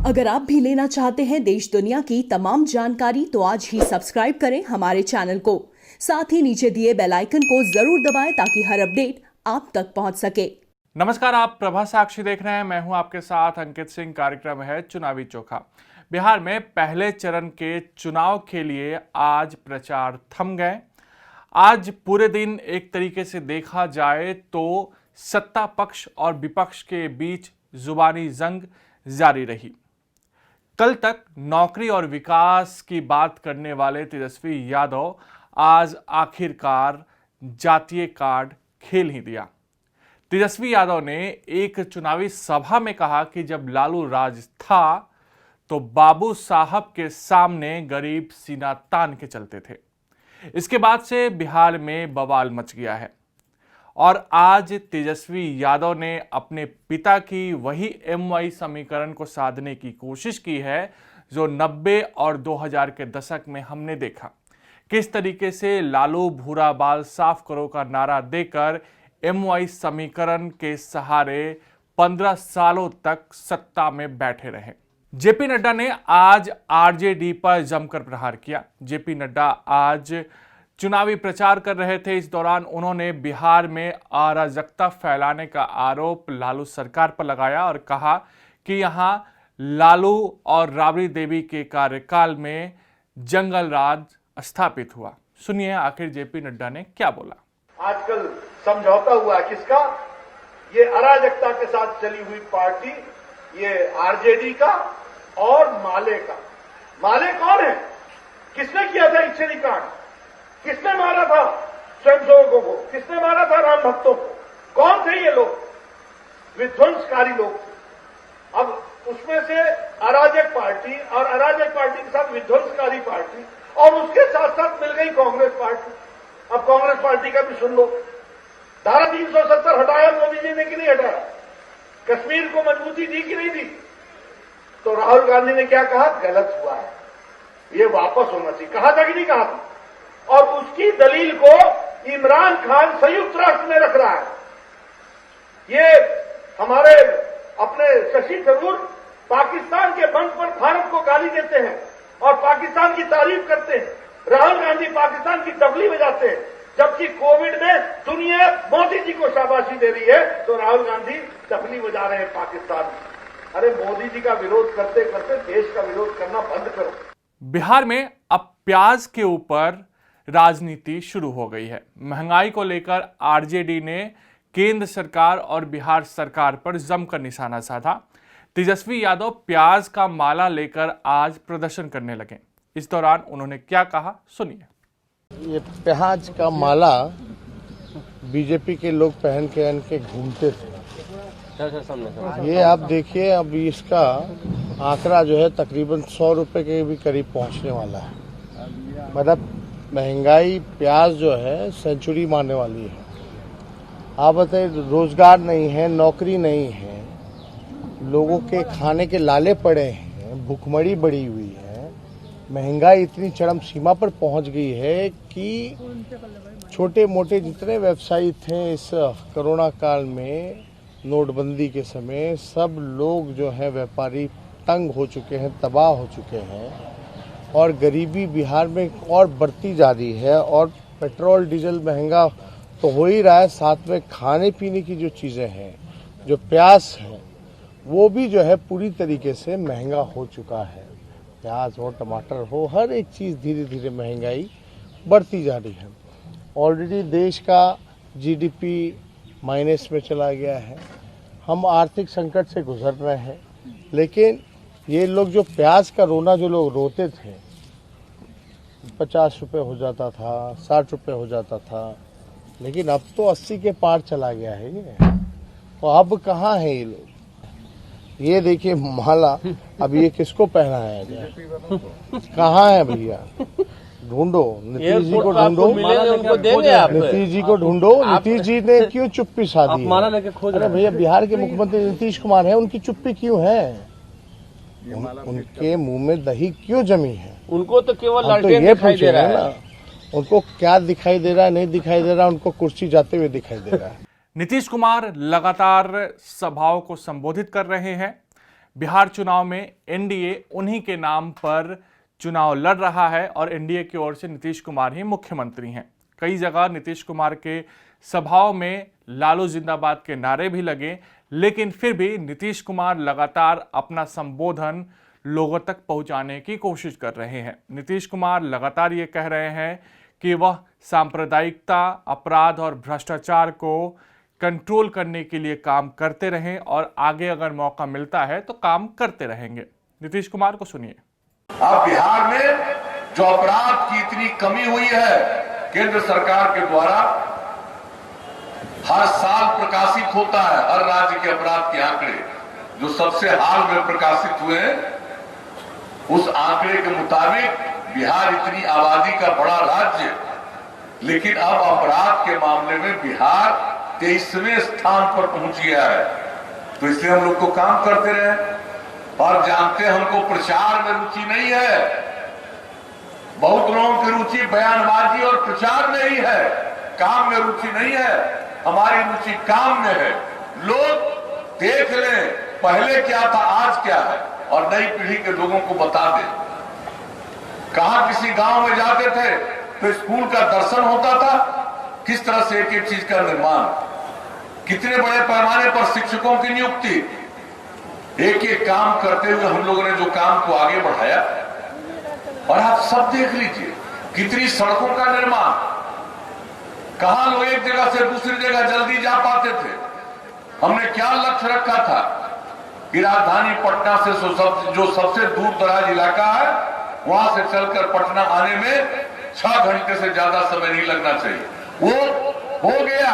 अगर आप भी लेना चाहते हैं देश दुनिया की तमाम जानकारी तो आज ही सब्सक्राइब करें हमारे चैनल को। साथ ही नीचे दिए बेल आइकन को जरूर दबाएं ताकि हर अपडेट आप तक पहुंच सके। नमस्कार, आप प्रभा साक्षी देख रहे हैं। मैं हूं आपके साथ अंकित सिंह। कार्यक्रम है चुनावी चोखा। बिहार में पहले चरण के चुनाव के लिए आज प्रचार थम गए। आज पूरे दिन एक तरीके से देखा जाए तो सत्ता पक्ष और विपक्ष के बीच जुबानी जंग जारी रही। कल तक नौकरी और विकास की बात करने वाले तेजस्वी यादव आज आखिरकार जातीय कार्ड खेल ही दिया। तेजस्वी यादव ने एक चुनावी सभा में कहा कि जब लालू राज था तो बाबू साहब के सामने गरीब सीना तान के चलते थे। इसके बाद से बिहार में बवाल मच गया है और आज तेजस्वी यादव ने अपने पिता की वही MY समीकरण को साधने की कोशिश की है जो 90 और 2000 के दशक में हमने देखा। किस तरीके से लालू भूरा बाल साफ करो का नारा देकर MY समीकरण के सहारे 15 सालों तक सत्ता में बैठे रहे। जेपी नड्डा ने आज RJD पर जमकर प्रहार किया। जेपी नड्डा आज चुनावी प्रचार कर रहे थे। इस दौरान उन्होंने बिहार में अराजकता फैलाने का आरोप लालू सरकार पर लगाया और कहा कि यहां लालू और राबड़ी देवी के कार्यकाल में जंगल राज स्थापित हुआ। सुनिए आखिर जेपी नड्डा ने क्या बोला। आजकल समझौता हुआ किसका? ये अराजकता के साथ चली हुई पार्टी, ये RJD का और माले का। माले कौन है? किसने किया था इच्छेदीकांड? किसने मारा था स्वयंसेवकों को? किसने मारा था राम भक्तों को? कौन थे ये लोग? विध्वंसकारी लोग थे। अब उसमें से अराजक पार्टी और अराजक पार्टी के साथ विध्वंसकारी पार्टी और उसके साथ साथ मिल गई कांग्रेस पार्टी। अब कांग्रेस पार्टी का भी सुन लो। धारा 370 हटाया मोदी जी ने कि नहीं हटाया? कश्मीर को मजबूती दी कि नहीं दी? तो राहुल गांधी ने क्या कहा? गलत हुआ है, ये वापस होना चाहिए। कहा था कि नहीं कहा था? और उसकी दलील को इमरान खान संयुक्त राष्ट्र में रख रहा है। ये हमारे अपने शशि थरूर पाकिस्तान के बंद पर भारत को गाली देते हैं और पाकिस्तान की तारीफ करते हैं। राहुल गांधी पाकिस्तान की तबली बजाते हैं, जबकि कोविड में दुनिया मोदी जी को शाबाशी दे रही है तो राहुल गांधी तबली बजा रहे हैं पाकिस्तान में। अरे मोदी जी का विरोध करते करते देश का विरोध करना बंद करो। बिहार में अब प्याज के ऊपर राजनीति शुरू हो गई है। महंगाई को लेकर RJD ने केंद्र सरकार और बिहार सरकार पर जमकर निशाना साधा। तेजस्वी यादव प्याज का माला लेकर आज प्रदर्शन करने लगे। इस दौरान उन्होंने क्या कहा, सुनिए। ये प्याज का माला बीजेपी के लोग पहन के घूमते थे। ये आप देखिए, अब इसका आंकड़ा जो है तकरीबन 100 रुपए के भी करीब पहुंचने वाला है। मतलब महंगाई प्याज जो है सेंचुरी मारने वाली है। आप बताइए, रोजगार नहीं है, नौकरी नहीं है, लोगों के खाने के लाले पड़े हैं, भूखमरी बढ़ी हुई है, महंगाई इतनी चरम सीमा पर पहुंच गई है कि छोटे मोटे जितने व्यवसायी थे इस कोरोना काल में, नोटबंदी के समय, सब लोग जो है व्यापारी तंग हो चुके हैं, तबाह हो चुके हैं और गरीबी बिहार में और बढ़ती जा रही है। और पेट्रोल डीजल महंगा तो हो ही रहा है, साथ में खाने पीने की जो चीज़ें हैं, जो प्याज है, वो भी जो है पूरी तरीके से महंगा हो चुका है। प्याज हो, टमाटर हो, हर एक चीज़ धीरे धीरे महंगाई बढ़ती जा रही है। ऑलरेडी देश का GDP माइनस में चला गया है। हम आर्थिक संकट से गुजर रहे हैं, लेकिन ये लोग जो प्याज का रोना जो लोग रोते थे, 50 रुपए हो जाता था, 60 रुपए हो जाता था, लेकिन अब तो 80 के पार चला गया है ये। तो अब कहाँ है ये लोग? ये देखिए माला, अब ये किसको पहनाया गया? कहाँ है भैया? ढूंढो, नीतीश जी को ढूंढो, नीतीश जी को ढूंढो। नीतीश जी ने क्यों चुप्पी साधी है? अरे भैया, बिहार के मुख्यमंत्री नीतीश कुमार हैं, उनकी चुप्पी क्यों है? उनके मुंह में दही क्यों जमी है? उनको तो केवल तो ये दिखाई दे रहा है ना, उनको क्या दिखाई दे रहा है, नहीं दिखाई दे रहा, उनको कुर्सी जाते हुए दिखाई दे रहा है। नीतीश कुमार लगातार सभाओं को संबोधित कर रहे हैं। बिहार चुनाव में एनडीए उन्हीं के नाम पर चुनाव लड़ रहा है और एनडीए की ओर से नीतीश कुमार ही मुख्यमंत्री हैं। कई जगह नीतीश कुमार के सभाओं में लालू जिंदाबाद के नारे भी लगे, लेकिन फिर भी नीतीश कुमार लगातार अपना संबोधन लोगों तक पहुंचाने की कोशिश कर रहे हैं। नीतीश कुमार लगातार ये कह रहे हैं कि वह सांप्रदायिकता, अपराध और भ्रष्टाचार को कंट्रोल करने के लिए काम करते रहें और आगे अगर मौका मिलता है तो काम करते रहेंगे। नीतीश कुमार को सुनिए। अब बिहार में जो अपराध की इतनी कमी हुई है, केंद्र सरकार के द्वारा हर साल प्रकाशित होता है हर राज्य के अपराध के आंकड़े, जो सबसे हाल में प्रकाशित हुए हैं, उस आंकड़े के मुताबिक बिहार इतनी आबादी का बड़ा राज्य, लेकिन अब अपराध के मामले में बिहार 23वें स्थान पर पहुंच गया है। तो इसलिए हम लोग को काम करते रहे और जानते हैं हमको प्रचार में रुचि नहीं है। बहुत लोगों की रुचि बयानबाजी और प्रचार में ही है, काम में रुचि नहीं है। हमारी रुचि काम में है। लोग देख लें पहले क्या था, आज क्या है, और नई पीढ़ी के लोगों को बता दें। कहां किसी गांव में जाते थे तो स्कूल का दर्शन होता था, किस तरह से एक एक चीज का निर्माण, कितने बड़े पैमाने पर शिक्षकों की नियुक्ति, एक एक काम करते हुए हम लोगों ने जो काम को आगे बढ़ाया। और आप सब देख लीजिए कितनी सड़कों का निर्माण, कहां लोग एक जगह से दूसरी जगह जल्दी जा पाते थे। हमने क्या लक्ष्य रखा था कि राजधानी पटना से जो सबसे दूर दराज इलाका है, वहां से चलकर पटना आने में 6 घंटे से ज्यादा समय नहीं लगना चाहिए। वो हो गया।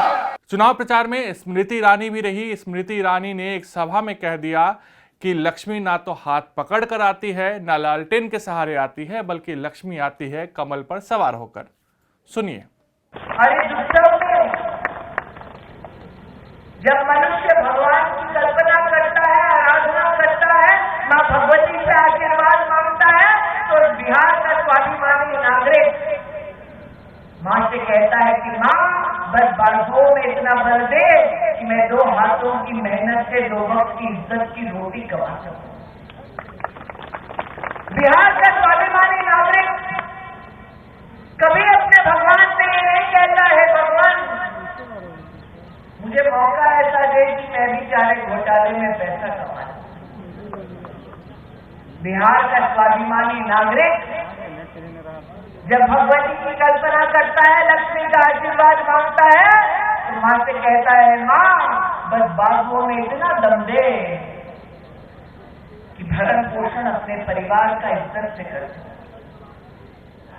चुनाव प्रचार में स्मृति ईरानी भी रही। स्मृति ईरानी ने एक सभा में कह दिया कि लक्ष्मी ना तो हाथ पकड़ कर आती है, ना लालटेन के सहारे आती है, बल्कि लक्ष्मी आती है कमल पर सवार होकर। सुनिए। और इस उत्सव में जब मनुष्य भगवान की कल्पना करता है, आराधना करता है, माँ भगवती से आशीर्वाद मांगता है, तो बिहार का स्वाभिमानी नागरिक माँ से कहता है कि माँ बस बाजुओं में इतना बल दे कि मैं 2 हाथों की मेहनत से 2 वक्त की इज्जत की रोटी कमा सकूं। बिहार का स्वाभिमानी नागरिक कभी अपने भगवान से ये नहीं कहता है भगवान मुझे मौका ऐसा दे कि मैं भी चाहे घोटाले में पैसा कमा लूं। बिहार का स्वाभिमानी नागरिक जब भगवती की कल्पना करता है, लक्ष्मी का आशीर्वाद मांगता है, तो मां से कहता है मां बस बाजुओं में इतना दम दे कि भरण पोषण अपने परिवार का इज्जत से कर सके।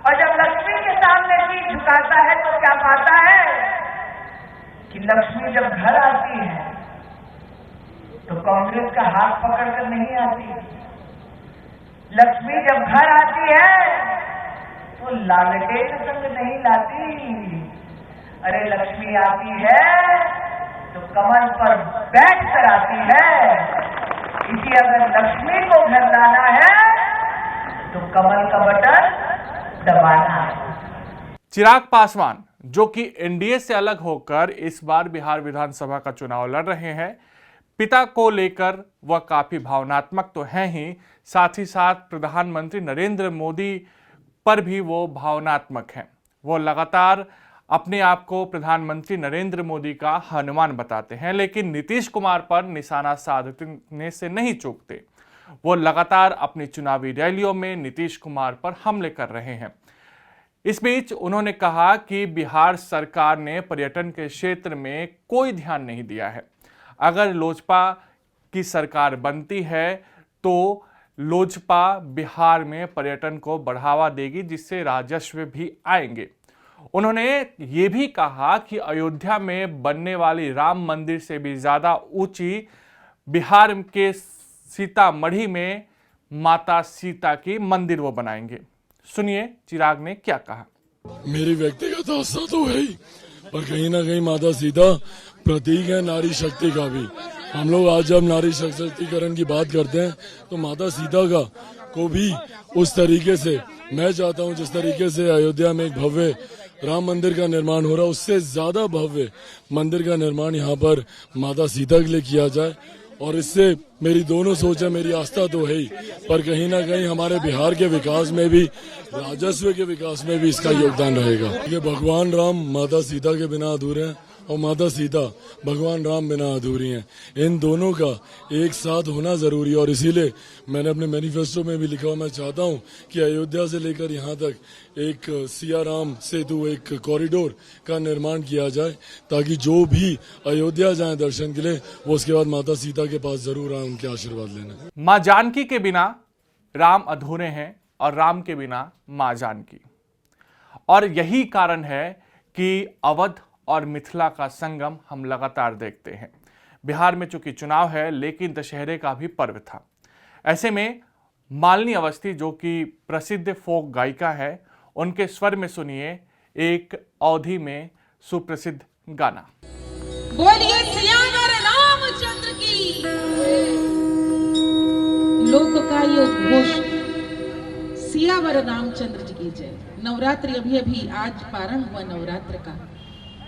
और जब लक्ष्मी के सामने सिर झुकाता है तो क्या पाता है कि लक्ष्मी जब घर आती है तो कांग्रेस का हाथ पकड़कर नहीं आती। लक्ष्मी जब घर आती है तो लालटेन संग नहीं लाती। अरे लक्ष्मी आती है तो कमल पर बैठ कर आती है। इसी अगर लक्ष्मी को घर लाना है तो कमल का बटन दबाना है। चिराग पासवान, जो कि एनडीए से अलग होकर इस बार बिहार विधानसभा का चुनाव लड़ रहे हैं, पिता को लेकर वह काफी भावनात्मक तो हैं ही, साथ ही साथ प्रधानमंत्री नरेंद्र मोदी पर भी वो भावनात्मक हैं। वो लगातार अपने आप को प्रधानमंत्री नरेंद्र मोदी का हनुमान बताते हैं, लेकिन नीतीश कुमार पर निशाना साधने से नहीं चूकते। वो लगातार अपनी चुनावी रैलियों में नीतीश कुमार पर हमले कर रहे हैं। इस बीच उन्होंने कहा कि बिहार सरकार ने पर्यटन के क्षेत्र में कोई ध्यान नहीं दिया है। अगर लोजपा की सरकार बनती है तो लोजपा बिहार में पर्यटन को बढ़ावा देगी, जिससे राजस्व भी आएंगे। उन्होंने ये भी कहा कि अयोध्या में बनने वाली राम मंदिर से भी ज्यादा ऊंची बिहार के सीतामढ़ी में माता सीता की मंदिर वो बनाएंगे। सुनिए चिराग ने क्या कहा। मेरी व्यक्तिगत आस्था तो है ही, पर कहीं ना कहीं माता सीता प्रतीक है नारी शक्ति का भी। हम लोग आज जब नारी सशक्तिकरण की बात करते हैं तो माता सीता का को भी उस तरीके से मैं चाहता हूं, जिस तरीके से अयोध्या में एक भव्य राम मंदिर का निर्माण हो रहा है, उससे ज्यादा भव्य मंदिर का निर्माण यहाँ पर माता सीता के लिए किया जाए। और इससे मेरी दोनों सोच है, मेरी आस्था तो है ही, पर कहीं ना कहीं हमारे बिहार के विकास में भी, राजस्व के विकास में भी इसका योगदान रहेगा। ये भगवान राम माता सीता के बिना अधूरे हैं और माता सीता भगवान राम बिना अधूरी हैं। इन दोनों का एक साथ होना जरूरी है और इसीलिए मैंने अपने मैनिफेस्टो में भी लिखा, मैं चाहता हूं कि अयोध्या से लेकर यहां तक एक सिया राम सेतु, एक कॉरिडोर का निर्माण किया जाए, ताकि जो भी अयोध्या जाए दर्शन के लिए वो उसके बाद माता सीता के पास जरूर आए उनके आशीर्वाद लेने। मां जानकी के बिना राम अधूरे हैं और राम के बिना मां जानकी। और यही कारण है कि अवध और मिथिला का संगम हम लगातार देखते हैं। बिहार में चूंकि चुनाव है, लेकिन दशहरे का भी पर्व था। ऐसे में मालिनी अवस्थी, जो कि प्रसिद्ध फोक गायिका है, उनके स्वर में सुनिए एक अवधी में सुप्रसिद्ध गाना। बोलिए सियावर रामचंद्र की। लोक का ये उद्घोष, सियावर रामचंद्र जी की जय। नवरात्रि अभी अभी आज प्रारंभ हुआ नवरात्र का,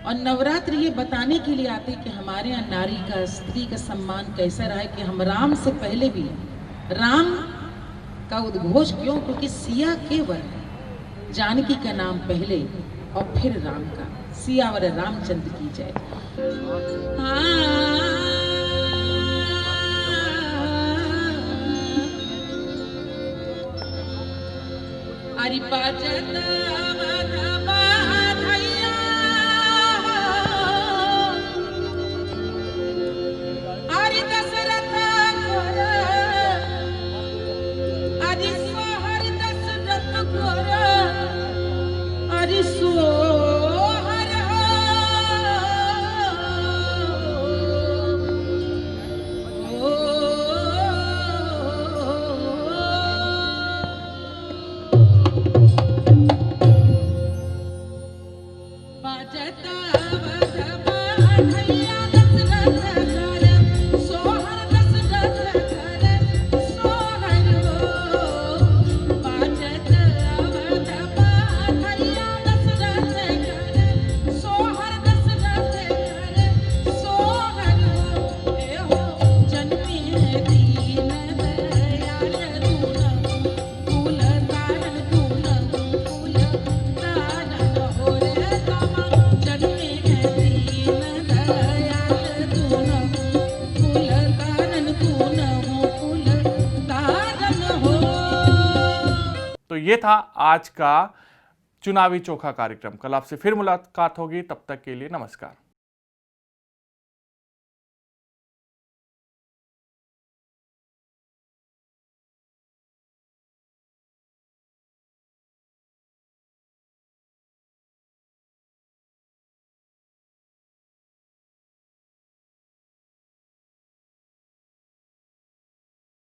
और नवरात्र ये बताने के लिए आते कि हमारे यहाँ नारी का, स्त्री का सम्मान कैसा रहा है, कि हम राम से पहले भी राम का उद्घोष क्यों, क्योंकि सिया केवल जानकी का नाम पहले और फिर राम का। सियावर रामचंद्र की जय। अरे बाजत ये था आज का चुनावी चोखा कार्यक्रम। कल आपसे फिर मुलाकात होगी, तब तक के लिए नमस्कार।